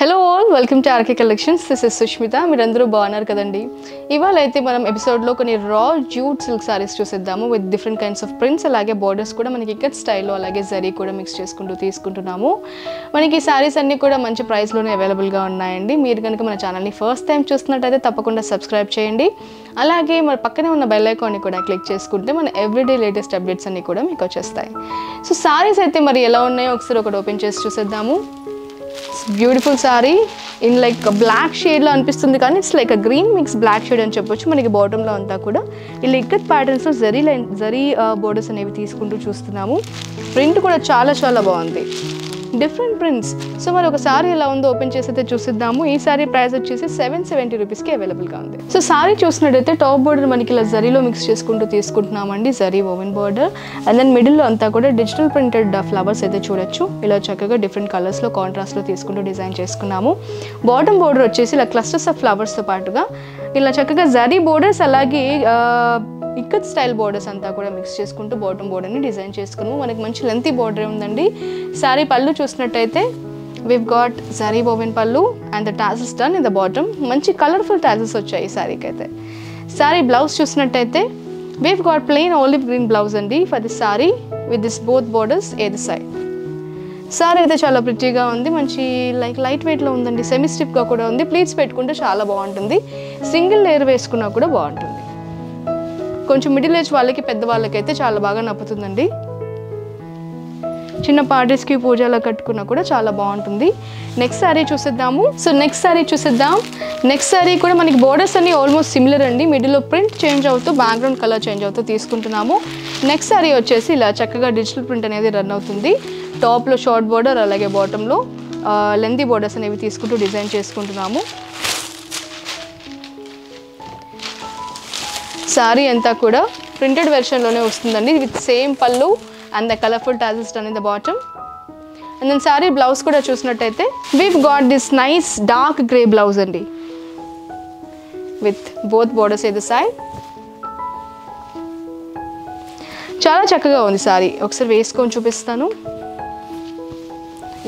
Hello all, welcome to RK collections. This is Sushmita. మీరందరూ బాగున్నారు కదండి. ఇవాళ అయితే మనం ఎపిసోడ్లో కొన్ని రా జ్యూట్ సిల్క్ సారీస్ చూసేద్దాము with different kinds of prints. అలాగే బార్డర్స్ కూడా మనకి ఇక్కత్ స్టైల్లో అలాగే జరీ కూడా మిక్స్ చేసుకుంటూ తీసుకుంటున్నాము. మనకి ఈ సారీస్ అన్నీ కూడా మంచి ప్రైస్లోనే అవైలబుల్గా ఉన్నాయండి. మీరు కనుక మన ఛానల్ని ఫస్ట్ టైం చూస్తున్నట్టయితే తప్పకుండా సబ్స్క్రైబ్ చేయండి. అలాగే మన పక్కనే ఉన్న బెల్ ఐకాన్ని కూడా క్లిక్ చేసుకుంటే మన ఎవ్రీడే లేటెస్ట్ అప్డేట్స్ అన్నీ కూడా మీకు వచ్చేస్తాయి. సో సారీస్ అయితే మరి ఎలా ఉన్నాయో ఒకసారి ఒకటి ఓపెన్ చేసి చూసేద్దాము. Beautiful sari in like black షేడ్లో అనిపిస్తుంది, కానీ it's like green mix black shade అని చెప్పొచ్చు. మనకి బాటంలో అంతా కూడా ఇలా ఇక్కత్ ప్యాటర్న్స్లో జరీ బోర్డర్స్ అనేవి తీసుకుంటూ చూస్తున్నాము. ప్రింట్ కూడా చాలా చాలా బాగుంది, డిఫరెంట్ ప్రింట్స్. సో మరి ఒక సారీ ఎలా ఉందో ఓపెన్ చేసి అయితే చూసిద్దాము. ఈ సారీ ప్రైస్ వచ్చేసి 770 రూపీస్కి అవైలబుల్గా ఉంది. సో సారీ చూసినట్టయితే టాప్ బోర్డర్ మనకి ఇలా జరీలో మిక్స్ చేసుకుంటూ తీసుకుంటున్నామండి, zari woven border. And then మిడిల్లో అంతా కూడా డిజిటల్ ప్రింటెడ్ ఫ్లవర్స్ అయితే చూడొచ్చు. ఇలా చక్కగా డిఫరెంట్ కలర్స్లో కాంట్రాస్ట్లో తీసుకుంటూ డిజైన్ చేసుకున్నాము. బాటమ్ బోర్డర్ వచ్చేసి ఇలా క్లస్టర్స్ ఆఫ్ ఫ్లవర్స్తో పాటుగా ఇలా చక్కగా జరీ బోర్డర్స్ అలాగే ఇక్కత్ స్టైల్ బోర్డర్స్ అంతా కూడా మిక్స్ చేసుకుంటూ బాటమ్ బోర్డర్ని డిజైన్ చేసుకున్నాము. మనకి మంచి లెంతీ బోర్డర్ ఉందండి. సారీ పళ్ళు చూసినట్టయితే we've got zari woven pallu and the tassels done in the bottom. మంచి కలర్ఫుల్ tassels వచ్చాయి ఈ సారీకి అయితే. సారీ బ్లౌజ్ చూసినట్టయితే we've got plain olive green blouse అండి for this saree with this both borders either side. Sorry అయితే చాలా ప్రిటీగా ఉంది, మంచి లైట్ వెయిట్లో ఉందండి, సెమీ స్టిఫ్గా కూడా ఉంది. ప్లీట్స్ పెట్టుకుంటే చాలా బాగుంటుంది, సింగిల్ లేయర్ వేసుకున్నా కూడా బాగుంటుంది. కొంచెం మిడిల్ ఏజ్ వాళ్ళకి పెద్ద వాళ్ళకైతే చాలా బాగా నప్పుతుందండి. చిన్న పార్టీస్కి పూజలో కట్టుకున్నా కూడా చాలా బాగుంటుంది. నెక్స్ట్ సారీ చూసేద్దాము. సో నెక్స్ట్ సారీ కూడా మనకి బోర్డర్స్ అన్ని ఆల్మోస్ట్ సిమిలర్ అండి. మిడిల్లో ప్రింట్ చేంజ్ అవుతూ బ్యాక్గ్రౌండ్ కలర్ చేంజ్ అవుతూ తీసుకుంటున్నాము. నెక్స్ట్ సారీ వచ్చేసి ఇలా చక్కగా డిజిటల్ ప్రింట్ అనేది రన్ అవుతుంది. టాప్లో షార్ట్ బోర్డర్ అలాగే బాటంలో లెంతీ బోర్డర్స్ అనేవి తీసుకుంటూ డిజైన్ చేసుకుంటున్నాము. సారీ అంతా కూడా ప్రింటెడ్ వెర్షన్లోనే వస్తుందండి విత్ సేమ్ పళ్ళు and the colourful tassels done in the bottom. And then sari blouse కూడా చూసినట్టయితే we've got this nice dark grey blouse అండి with both borders either side. చాలా చక్కగా ఉంది సారీ, ఒకసారి వేసుకొని చూపిస్తాను.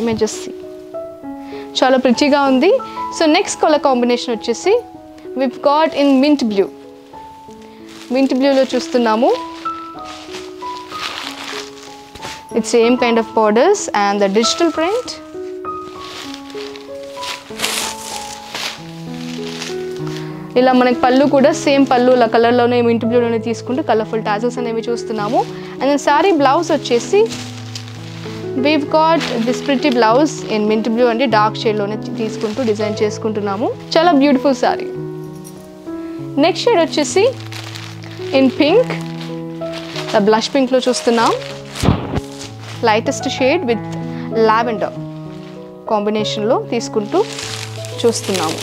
ఇమేజెస్ చాలా ప్రిటీగా ఉంది. సో నెక్స్ట్ కలర్ కాంబినేషన్ వచ్చేసి we've got in mint blue. Mint బ్లూలో చూస్తున్నాము. It's same kind of borders and the digital print. ఇలా మనకి పళ్ళు కూడా సేమ్ పళ్ళు ఇలా కలర్లోనే మింట్ బ్లూలోనే తీసుకుంటూ కలర్ఫుల్ tassels అనేవి చూస్తున్నాము. అండ్ దెన్ సారీ బ్లౌజ్ వచ్చేసి we've got this pretty blouse in mint blue అండి, డార్క్ షేడ్లోనే తీసుకుంటూ డిజైన్ చేసుకుంటున్నాము. చాలా బ్యూటిఫుల్ సారీ. నెక్స్ట్ షేడ్ వచ్చేసి ఇన్ పింక్, బ్లష్ పింక్లో చూస్తున్నాం. లైటెస్ట్ షేడ్ విత్ లావెండర్ కాంబినేషన్లో తీసుకుంటూ చూస్తున్నాము.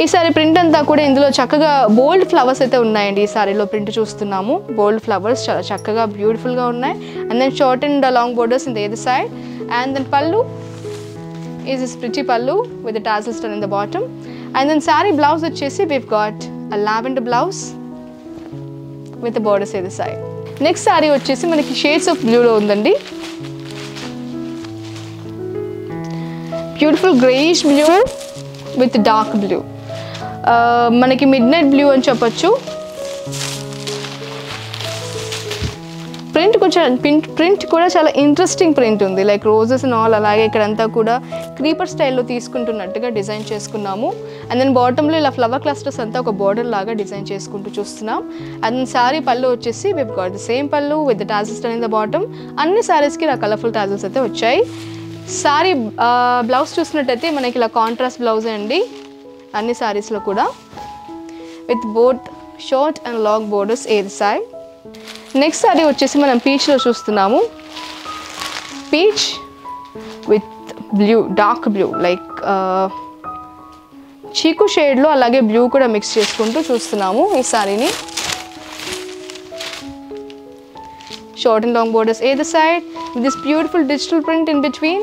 ఈ సారీ ప్రింట్ అంతా కూడా ఇందులో చక్కగా బోల్డ్ ఫ్లవర్స్ అయితే ఉన్నాయండి. ఈ సారీలో ప్రింట్ చూస్తున్నాము, బోల్డ్ ఫ్లవర్స్ చాలా చక్కగా బ్యూటిఫుల్గా ఉన్నాయి. And then short and long borders in the other side. And then పళ్ళు is this pretty pallu with the tassels done in the bottom. And then saree blouse వచ్చేసి we've got a lavender blouse with the borders either side. Next sari వచ్చేసి మనకి shades of బ్లూలో ఉందండి. Beautiful greyish blue with dark blue, మనకి mid night blue అని చెప్పొచ్చు. Print కూడా చాలా interesting print ఉంది, లైక్ రోజెస్ అండ్ ఆల్. అలాగే ఇక్కడంతా కూడా క్రీపర్ స్టైల్లో తీసుకుంటున్నట్టుగా డిజైన్ చేసుకున్నాము. అండ్ దెన్ బాటంలో ఇలా ఫ్లవర్ క్లస్టర్స్ అంతా ఒక బార్డర్ లాగా డిజైన్ చేసుకుంటూ చూస్తున్నాం. అండ్ దెన్ సారీ పళ్ళు వచ్చేసి we've got the సేమ్ పళ్ళు with the tassels done in the bottom. అన్ని సారీస్కి ఇలా కలర్ఫుల్ tassels అయితే వచ్చాయి. సారీ బ్లౌజ్ చూసినట్టయితే మనకి ఇలా కాంట్రాస్ట్ బ్లౌజే అండి అన్ని సారీస్లో కూడా, with both short and long borders either side. Next sari వచ్చేసి మనం పీచ్లో చూస్తున్నాము. Peach with blue, dark blue, like chikoo షేడ్లో అలాగే బ్లూ కూడా మిక్స్ చేసుకుంటూ చూస్తున్నాము ఈ సారీని. Short and long borders either side with this beautiful digital print in between.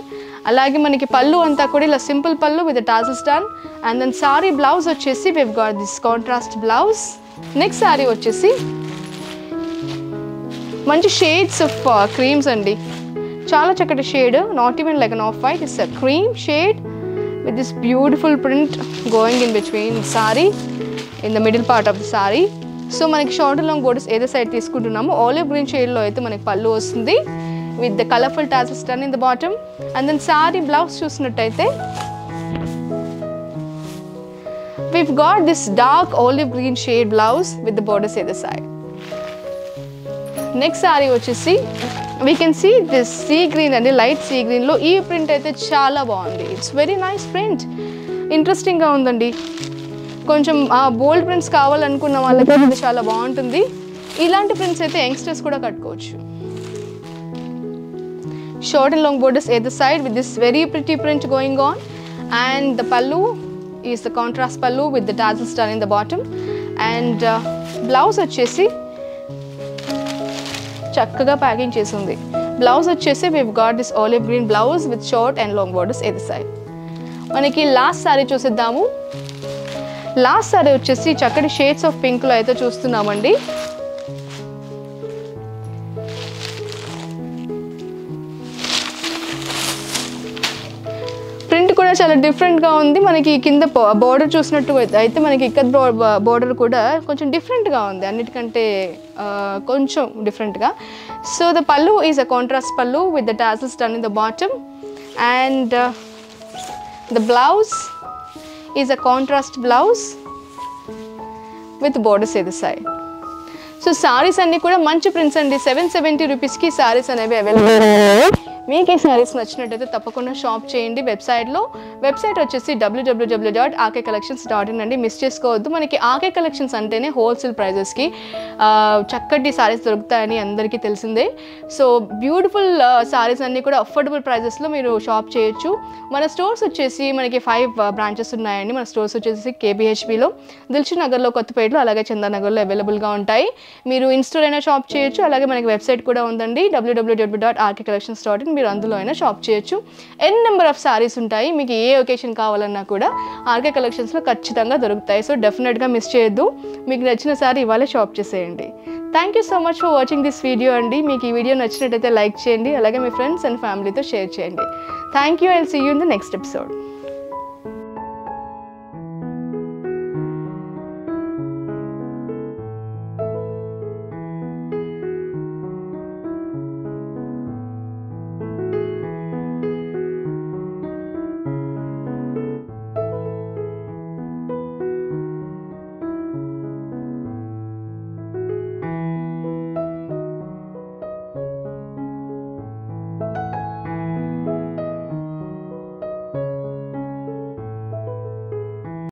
అలాగే మనకి పళ్ళు అంతా కూడా ఇలా సింపుల్ పళ్ళు with the tassels done. And then sorry blouse వచ్చేసి we've got this contrast blouse. Next sari వచ్చేసి మంచి షేడ్స్ ఆఫ్ క్రీమ్స్ అండి, చాలా చక్కటి shade, not even like an off white, it's a cream shade with this beautiful print going in between saree, in the middle part of the saree. So manaki short and long borders either side తీసుకుంటున్నాము. olive green shade లో అయితే మనకి పల్లు వస్తుంది with the colorful tassels done in the bottom, and then saree blouse చూసినట్టయితే we've got this dark olive green shade blouse with the borders either side. Next saree వచ్చేసి we can see this sea green and light sea green లో ఈ print అయితే చాలా బాగుంది. It's very nice print, ఇంట్రెస్టింగ్గా ఉందండి. కొంచెం బోల్డ్ ప్రింట్స్ కావాలనుకున్న వాళ్ళకి ఇది చాలా బాగుంటుంది. ఇలాంటి ప్రింట్స్ అయితే యంగ్స్టర్స్ కూడా కట్టుకోవచ్చు. Short and long borders at the side with this very pretty print going on, and the pallu is the contrast pallu with the tassels done in the bottom, and blouse వచ్చేసి చక్కగా packing చేసి ఉంది. Blouse వచ్చేసి we've got this olive green blouse with short and long borders either side. మనకి last sorry చూసిద్దాము. Last sorry వచ్చేసి చక్కటి shades of పింక్లో అయితే చూస్తున్నామండి. ప్రింట్ కూడా చాలా డిఫరెంట్గా ఉంది. మనకి కింద బార్డర్ చూసినట్టు అయితే మనకి ఇక్కడ బార్డర్ కూడా కొంచెం డిఫరెంట్గా ఉంది, అన్నిటికంటే కొంచెం డిఫరెంట్గా. సో ద పల్లు ఈజ్ అ కాంట్రాస్ట్ పల్లు with the tassels done in the bottom, and the blouse is a contrast blouse with borders ఎది సైడ్. సో సారీస్ అన్నీ కూడా మంచి ప్రింట్స్ అండి. 770 రూపీస్కి సారీస్ అనేవి అవైలబుల్. మీకు ఈ సారీస్ నచ్చినట్టయితే తప్పకుండా షాప్ చేయండి వెబ్సైట్లో. వెబ్సైట్ వచ్చేసి www.rkcollections.in అండి, మిస్ చేసుకోవద్దు. మనకి ఆర్కే కలెక్షన్స్ అంటేనే హోల్సేల్ ప్రైజెస్కి చక్కటి సారీస్ దొరుకుతాయని అందరికీ తెలిసిందే. సో బ్యూటిఫుల్ సారీస్ అన్నీ కూడా అఫోర్డబుల్ ప్రైజెస్లో మీరు షాప్ చేయొచ్చు. మన స్టోర్స్ వచ్చేసి మనకి 5 బ్రాంచెస్ ఉన్నాయండి. మన స్టోర్స్ వచ్చేసి కేబిహెచ్బిలో, దిల్షుక్ నగర్లో, కొత్తపేటలో, అలాగే చందానగర్లో అవైలబుల్గా ఉంటాయి. మీరు ఇన్స్టోర్ అయినా షాప్ చేయొచ్చు, అలాగే మనకి వెబ్సైట్ కూడా ఉందండి www.rkcollections.in. మీరు అందులో అయినా షాప్ చేయొచ్చు. ఎన్ నెంబర్ ఆఫ్ సారీస్ ఉంటాయి. మీకు ఏ ఒకేషన్ కావాలన్నా కూడా ఆర్కే కలెక్షన్స్లో ఖచ్చితంగా దొరుకుతాయి. సో డెఫినెట్గా మిస్ చేయొద్దు. మీకు నచ్చిన సారీ ఇవాళ షాప్ చేసేయండి. Thank you so much for watching this video అండి. మీకు ఈ వీడియో నచ్చినట్టయితే లైక్ చేయండి, అలాగే మీ ఫ్రెండ్స్ అండ్ ఫ్యామిలీతో షేర్ చేయండి. Thank you. I will see you in the next episode.